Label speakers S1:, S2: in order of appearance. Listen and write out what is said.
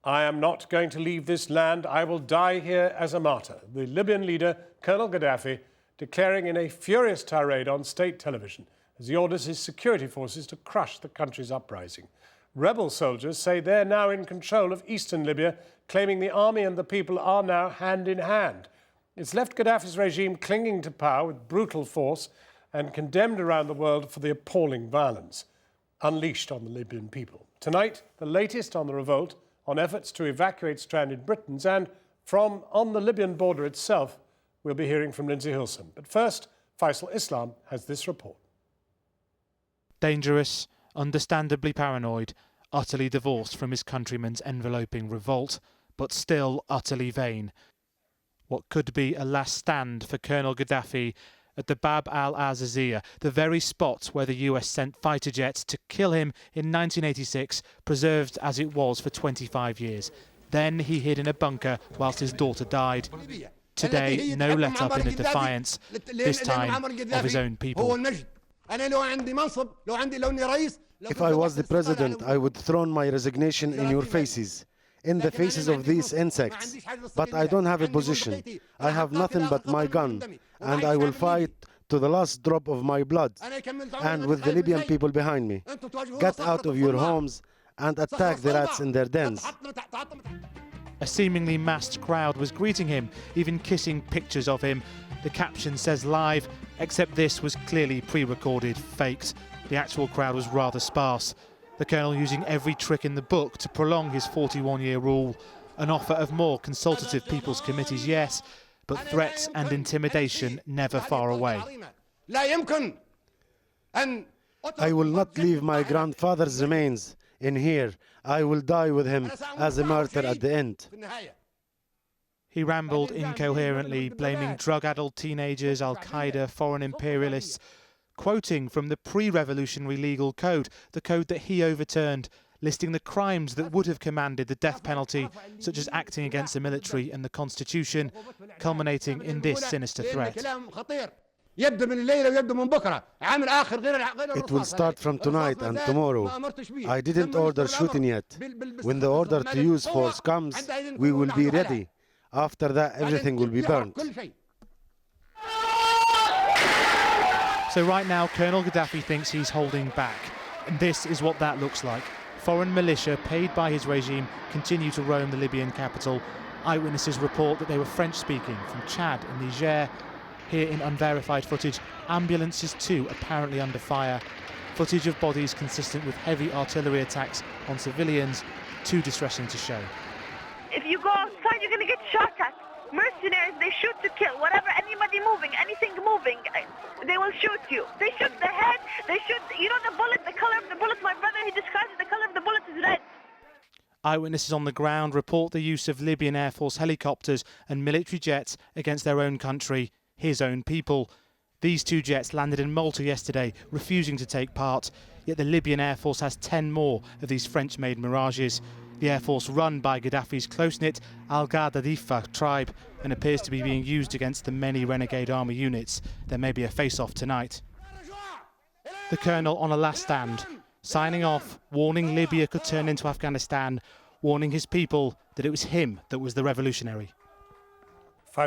S1: I am not going to leave this land. I will die here as a martyr. The Libyan leader, Colonel Gaddafi, declaring in a furious tirade on state television as he orders his security forces to crush the country's uprising. Rebel soldiers say they're now in control of eastern Libya, claiming the army and the people are now hand in hand. It's left Gaddafi's regime clinging to power with brutal force and condemned around the world for the appalling violence unleashed on the Libyan people. Tonight, the latest on the revolt, on efforts to evacuate stranded Britons, and from on the Libyan border itself, we'll be hearing from Lindsay Hilson. But first, Faisal Islam has this report.
S2: Dangerous, understandably paranoid, utterly divorced from his countrymen's enveloping revolt, but still utterly vain. What could be a last stand for Colonel Gaddafi at the Bab al-Azizia, the very spot where the US sent fighter jets to kill him in 1986, preserved as it was for 25 years. Then he hid in a bunker whilst his daughter died. Today, no let-up in a defiance, this time of his own people.
S3: If I was the president, I would throw my resignation in your faces, in the faces of these insects. But I don't have a position. I have nothing but my gun, and I will fight to the last drop of my blood, and with the Libyan people behind me. Get out of your homes and attack the rats in their dens.
S2: A seemingly massed crowd was greeting him, even kissing pictures of him. The caption says live, except this was clearly pre-recorded, faked. The actual crowd was rather sparse. The colonel using every trick in the book to prolong his 41-year rule. An offer of more consultative people's committees, yes, but threats and intimidation never far away.
S3: I will not leave my grandfather's remains in here. I will die with him as a martyr at the end.
S2: He rambled incoherently, blaming drug-addled teenagers, Al-Qaeda, foreign imperialists, quoting from the pre-revolutionary legal code, the code that he overturned, listing the crimes that would have commanded the death penalty, such as acting against the military and the constitution, culminating in this sinister threat.
S3: It will start from tonight and tomorrow. I didn't order shooting yet. When the order to use force comes, we will be ready. After that, everything will be burnt.
S2: So right now, Colonel Gaddafi thinks he's holding back. And this is what that looks like. Foreign militia paid by his regime continue to roam the Libyan capital. Eyewitnesses report that they were French-speaking from Chad and Niger. Here in unverified footage, ambulances too apparently under fire. Footage of bodies consistent with heavy artillery attacks on civilians, too distressing to show.
S4: If you go outside, you're going to get shot at. Mercenaries, they shoot to kill. Whatever, anybody moving, anything moving, they will shoot you. They shoot the head, they shoot, you know, the bullet, the color of the bullet. My brother, he describes it, the color of the bullet is red.
S2: Eyewitnesses on the ground report the use of Libyan Air Force helicopters and military jets against their own country, his own people. These two jets landed in Malta yesterday, refusing to take part, yet the Libyan Air Force has 10 more of these French-made Mirages. The Air Force run by Gaddafi's close-knit Al-Gaddafi tribe and appears to be being used against the many renegade army units. There may be a face-off tonight. The colonel on a last stand, signing off, warning Libya could turn into Afghanistan, warning his people that it was him that was the revolutionary.